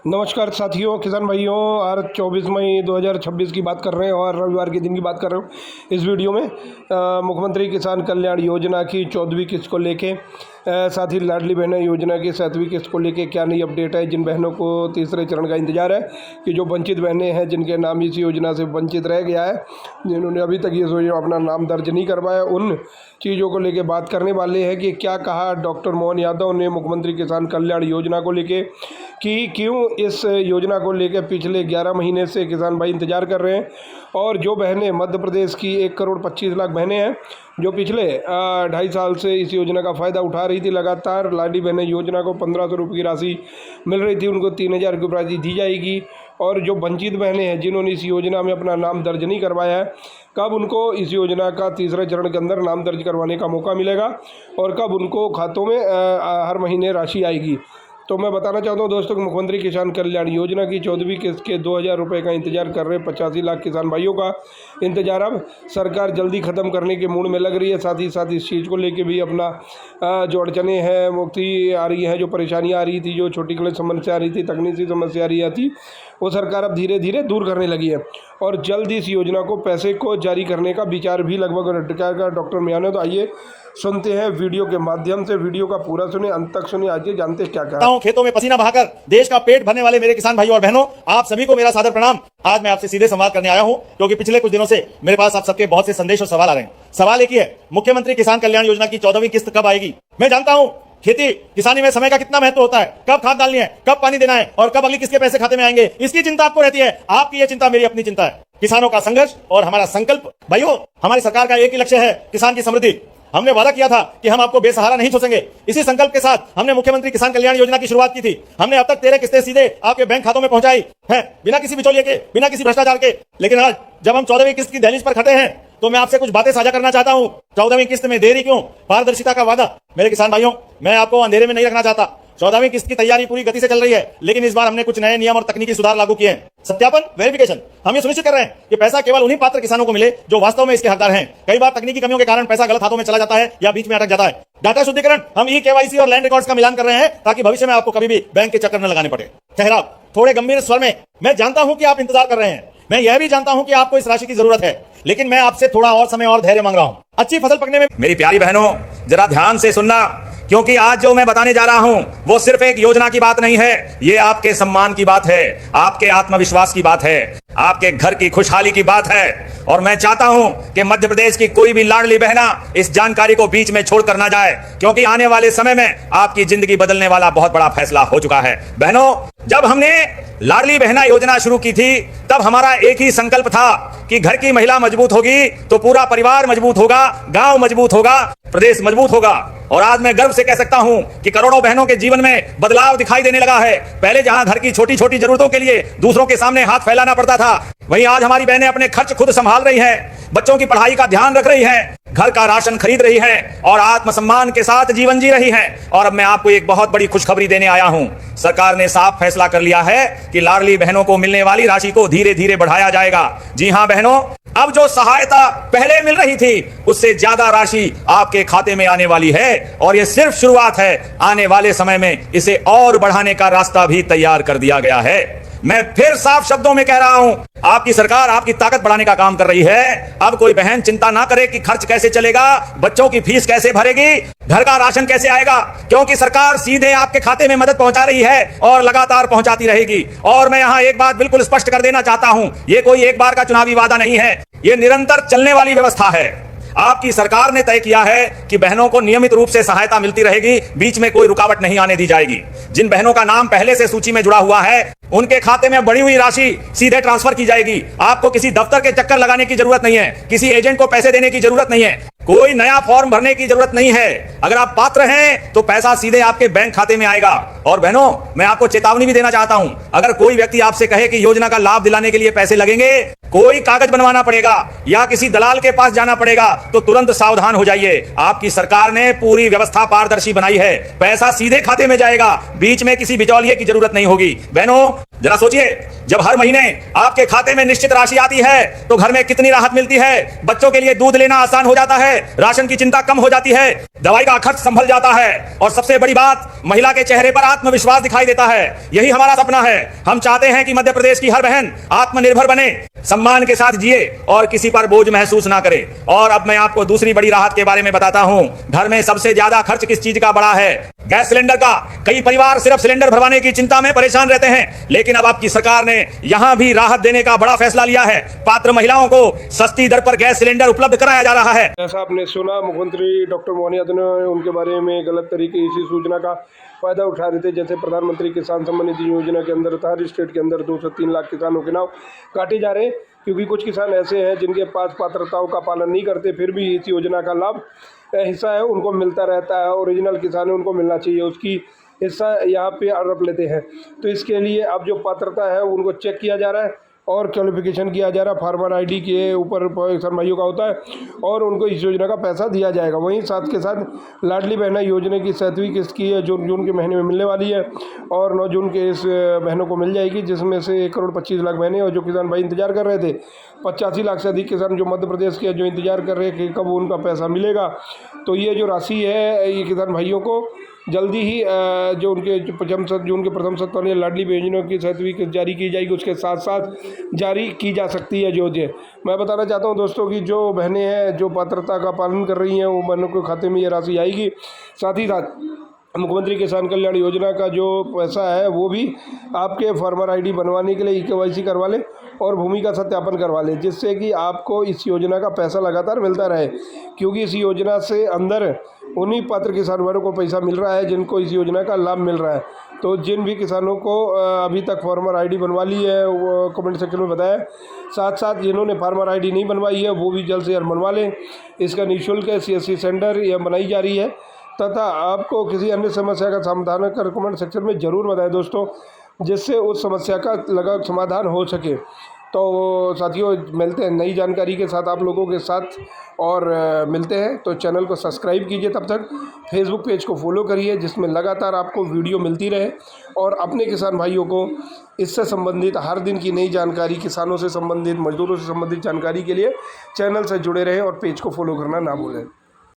नमस्कार साथियों, किसान भाइयों। आज 24 मई 2026 की बात कर रहे हैं और रविवार के दिन की बात कर रहे हो। इस वीडियो में मुख्यमंत्री किसान कल्याण योजना की 14वीं किस्त को लेके, साथ ही लाडली बहना योजना की 7वीं किस्त को लेके क्या नई अपडेट है। जिन बहनों को तीसरे चरण का इंतजार है, कि जो वंचित बहनें हैं जिनके नाम इस योजना से वंचित रह गया है, जिन्होंने अभी तक इस योजना अपना नाम दर्ज नहीं करवाया, उन चीज़ों को लेके बात करने वाले हैं कि क्या कहा डॉक्टर मोहन यादव ने मुख्यमंत्री किसान कल्याण योजना को लेके, कि क्यों इस योजना को लेकर पिछले 11 महीने से किसान भाई इंतजार कर रहे हैं। और जो बहनें मध्य प्रदेश की 1,25,00,000 बहनें हैं, जो पिछले 2.5 साल से इस योजना का फ़ायदा उठा रही थी, लगातार लाडली बहना योजना को 1,500 रुपये की राशि मिल रही थी, उनको 3,000 की राशि दी जाएगी। और जो वंचित बहनें हैं जिन्होंने इस योजना में अपना नाम दर्ज नहीं करवाया है, कब उनको इस योजना का तीसरे चरण के अंदर नाम दर्ज करवाने का मौका मिलेगा और कब उनको खातों में हर महीने राशि आएगी। तो मैं बताना चाहता हूं दोस्तों कि मुख्यमंत्री किसान कल्याण योजना की 14वीं किस्त के 2,000 रुपये का इंतजार कर रहे 85 लाख किसान भाइयों का इंतजार अब सरकार जल्दी ख़त्म करने के मूड में लग रही है। साथ ही साथ इस चीज़ को लेके भी अपना जो हैं, मुक्ति आ रही हैं, जो परेशानियां आ रही थी, जो छोटी कड़ी समस्या आ रही थी, तकनीकी समस्या आ रही थी, वो सरकार अब धीरे धीरे दूर करने लगी है और जल्द इस योजना को पैसे को जारी करने का विचार भी लगभग का डॉक्टर मियाँ। तो आइए सुनते हैं वीडियो के माध्यम से। वीडियो का पूरा सुनिए, अंत तक सुनिए, आइए जानते हैं क्या कहा। खेतों में पसीना बहाकर देश का पेट भरने वाले मेरे किसान भाइयों और बहनों, आप सभी को मेरा सादर प्रणाम। आज मैं आपसे सीधे संवाद करने आया हूं, क्योंकि पिछले कुछ दिनों से मेरे पास आप सबके बहुत से संदेश और सवाल आ रहे हैं। सवाल एक ही है, मुख्यमंत्री किसान कल्याण योजना की 14वीं किस्त कब आएगी। मैं जानता हूं खेती किसानी में समय का कितना महत्व होता है, कब खाद डालनी है, कब पानी देना है और कब अगली किस्त के पैसे खाते में आएंगे, इसकी चिंता आपको रहती है। आपकी ये चिंता मेरी अपनी चिंता है। किसानों का संघर्ष और हमारा संकल्प। भाइयों, हमारी सरकार का एक ही लक्ष्य है, किसान की समृद्धि। हमने वादा किया था कि हम आपको बेसहारा नहीं छोड़ेंगे। इसी संकल्प के साथ हमने मुख्यमंत्री किसान कल्याण योजना की शुरुआत की थी। हमने अब तक 13 किस्तें सीधे आपके बैंक खातों में पहुंचाई हैं, बिना किसी बिचौलिए के, बिना किसी भ्रष्टाचार के। लेकिन आज जब हम 14वीं किस्त की दहलीज पर खड़े हैं, तो मैं आपसे कुछ बातें साझा करना चाहता हूं। 14वीं किस्त में देरी क्यों? पारदर्शिता का वादा। मेरे किसान भाइयों, मैं आपको अंधेरे में नहीं रखना चाहता। 14वीं किस्त की तैयारी पूरी गति से चल रही है, लेकिन इस बार हमने कुछ नए नियम और तकनीकी सुधार लागू किए हैं। सत्यापन, वेरिफिकेशन। हम ये सुनिश्चित कर रहे हैं कि पैसा केवल उन्हीं पात्र किसानों को मिले जो वास्तव में इसके हकदार हैं। कई बार तकनीकी कमियों के कारण पैसा गलत हाथों में चला जाता है या बीच में अटक जाता है। डाटा शुद्धिकरण, हम ई-केवाईसी और लैंड रिकॉर्ड्स का मिलान कर रहे हैं, ताकि भविष्य में आपको कभी भी बैंक के चक्कर न लगाने पड़े। ठहराव, थोड़े गंभीर स्वर में, मैं जानता हूं कि आप इंतजार कर रहे हैं। मैं यह भी जानता हूं कि आपको इस राशि की जरूरत है, लेकिन मैं आपसे थोड़ा और समय और धैर्य मांग रहा हूं। अच्छी फसल पकने में मेरी प्यारी बहनों, जरा ध्यान से सुनना, क्योंकि आज जो मैं बताने जा रहा हूं वो सिर्फ एक योजना की बात नहीं है। ये आपके सम्मान की बात है, आपके आत्मविश्वास की बात है, आपके घर की खुशहाली की बात है। और मैं चाहता हूं कि मध्य प्रदेश की कोई भी लाडली बहना इस जानकारी को बीच में छोड़कर ना जाए, क्योंकि आने वाले समय में आपकी जिंदगी बदलने वाला बहुत बड़ा फैसला हो चुका है। बहनों, जब हमने लाडली बहना योजना शुरू की थी, तब हमारा एक ही संकल्प था कि घर की महिला मजबूत होगी तो पूरा परिवार मजबूत होगा, गांव मजबूत होगा, प्रदेश मजबूत होगा। और आज मैं गर्व से कह सकता हूं कि करोड़ों बहनों के जीवन में बदलाव दिखाई देने लगा है। पहले जहां घर की छोटी छोटी जरूरतों के लिए दूसरों के सामने हाथ फैलाना पड़ता था, वहीं आज हमारी बहनें अपने खर्च खुद संभाल रही हैं, बच्चों की पढ़ाई का ध्यान रख रही हैं, घर का राशन खरीद रही हैं और आत्मसम्मान के साथ जीवन जी रही हैं। और अब मैं आपको एक बहुत बड़ी खुशखबरी देने आया हूं। सरकार ने साफ फैसला कर लिया है कि लाडली बहनों को मिलने वाली राशि को धीरे धीरे बढ़ाया जाएगा। जी हां बहनों, अब जो सहायता पहले मिल रही थी, उससे ज्यादा राशि आपके खाते में आने वाली है। और यह सिर्फ शुरुआत है, आने वाले समय में इसे और बढ़ाने का रास्ता भी तैयार कर दिया गया है। मैं फिर साफ शब्दों में कह रहा हूं, आपकी सरकार आपकी ताकत बढ़ाने का काम कर रही है। अब कोई बहन चिंता ना करे कि खर्च कैसे चलेगा, बच्चों की फीस कैसे भरेगी, घर का राशन कैसे आएगा, क्योंकि सरकार सीधे आपके खाते में मदद पहुंचा रही है और लगातार पहुंचाती रहेगी। और मैं यहां एक बात बिल्कुल स्पष्ट कर देना चाहता हूं, यह कोई एक बार का चुनावी वादा नहीं है, यह निरंतर चलने वाली व्यवस्था है। आपकी सरकार ने तय किया है कि बहनों को नियमित रूप से सहायता मिलती रहेगी, बीच में कोई रुकावट नहीं आने दी जाएगी। जिन बहनों का नाम पहले से सूची में जुड़ा हुआ है, उनके खाते में बढ़ी हुई राशि सीधे ट्रांसफर की जाएगी। आपको किसी दफ्तर के चक्कर लगाने की जरूरत नहीं है, किसी एजेंट को पैसे देने की जरूरत नहीं है, कोई नया फॉर्म भरने की जरूरत नहीं है। अगर आप पात्र हैं तो पैसा सीधे आपके बैंक खाते में आएगा। और बहनों, मैं आपको चेतावनी भी देना चाहता हूं, अगर कोई व्यक्ति आपसे कहे कि योजना का लाभ दिलाने के लिए पैसे लगेंगे, कोई कागज बनवाना पड़ेगा या किसी दलाल के पास जाना पड़ेगा, तो तुरंत सावधान हो जाइए। आपकी सरकार ने पूरी व्यवस्था पारदर्शी बनाई है, पैसा सीधे खाते में जाएगा, बीच में किसी बिचौलिए की जरूरत नहीं होगी। बहनों, जरा सोचिए, जब हर महीने आपके खाते में निश्चित राशि आती है तो घर में कितनी राहत मिलती है। बच्चों के लिए दूध लेना आसान हो जाता है, राशन की चिंता कम हो जाती है, दवाई का खर्च संभल जाता है और सबसे बड़ी बात, महिला के चेहरे पर आत्मविश्वास दिखाई देता है। यही हमारा सपना है। हम चाहते हैं कि मध्य प्रदेश की हर बहन आत्मनिर्भर बने, सम्मान के साथ जिए और किसी पर बोझ महसूस ना करे। और अब मैं आपको दूसरी बड़ी राहत के बारे में बताता हूं। घर में सबसे ज्यादा खर्च किस चीज का बढ़ा है? गैस सिलेंडर का। कई परिवार सिर्फ सिलेंडर भरवाने की चिंता में परेशान रहते हैं, लेकिन अब आपकी सरकार ने यहां भी राहत देने का बड़ा फैसला लिया है। पात्र महिलाओं को सस्ती दर पर गैस सिलेंडर उपलब्ध कराया जा रहा है। जैसा आपने सुना, मुख्यमंत्री डॉक्टर मोहन यादव ने उनके बारे में गलत तरीके इसी सूचना का फायदा उठा रहे थे। जैसे प्रधानमंत्री किसान सम्मान निधि योजना के अंदर हर स्टेट के अंदर 2 से 3 लाख किसानों के नाम काटे जा रहे हैं, क्योंकि कुछ किसान ऐसे हैं जिनके पास पात्रताओं का पालन नहीं करते, फिर भी इस योजना का लाभ हिस्सा है उनको मिलता रहता है। ओरिजिनल किसान है उनको मिलना चाहिए, उसकी हिस्सा यहाँ पे अड़प लेते हैं। तो इसके लिए अब जो पात्रता है उनको चेक किया जा रहा है और क्वालिफिकेशन किया जा रहा है। फार्मर आईडी के ऊपर किसान भाइयों का होता है और उनको इस योजना का पैसा दिया जाएगा। वहीं साथ के साथ लाडली बहना योजना की 7वीं किस्त की है, जून के महीने में मिलने वाली है और 9 जून के इस बहनों को मिल जाएगी, जिसमें से 1 करोड़ 25 लाख बहनें और जो किसान भाई इंतजार कर रहे थे, 85 लाख से अधिक किसान जो मध्य प्रदेश के जो इंतजार कर रहे हैं कि कब उनका पैसा मिलेगा। तो ये जो राशि है ये किसान भाइयों को जल्दी ही जो उनके जून के प्रथम सप्ताह में लाडली योजना की 7वीं किस्त जारी की जाएगी, उसके साथ साथ जारी की जा सकती है। जो मैं बताना चाहता हूं दोस्तों कि जो बहनें हैं जो पात्रता का पालन कर रही हैं वो बहनों के खाते में ये राशि आएगी। साथ ही साथ मुख्यमंत्री किसान कल्याण योजना का जो पैसा है वो भी आपके फार्मर आईडी बनवाने के लिए KYC करवा लें और भूमि का सत्यापन करवा लें, जिससे कि आपको इस योजना का पैसा लगातार मिलता रहे। क्योंकि इस योजना से अंदर उन्हीं पात्र किसानों को पैसा मिल रहा है जिनको इस योजना का लाभ मिल रहा है। तो जिन भी किसानों को अभी तक फार्मर आईडी बनवा ली है वो कमेंट सेक्शन में बताएं। साथ साथ जिन्होंने फार्मर आईडी नहीं बनवाई है वो भी जल्द से जल्द बनवा लें। इसका निःशुल्क CSC सेंटर यह बनाई जा रही है। तथा आपको किसी अन्य समस्या का समाधान कर कमेंट सेक्शन में ज़रूर बताएं दोस्तों, जिससे उस समस्या का लगा समाधान हो सके। तो साथियों मिलते हैं नई जानकारी के साथ आप लोगों के साथ और मिलते हैं। तो चैनल को सब्सक्राइब कीजिए, तब तक फेसबुक पेज को फॉलो करिए जिसमें लगातार आपको वीडियो मिलती रहे। और अपने किसान भाइयों को इससे संबंधित हर दिन की नई जानकारी, किसानों से संबंधित, मजदूरों से संबंधित जानकारी के लिए चैनल से जुड़े रहें और पेज को फॉलो करना ना भूलें।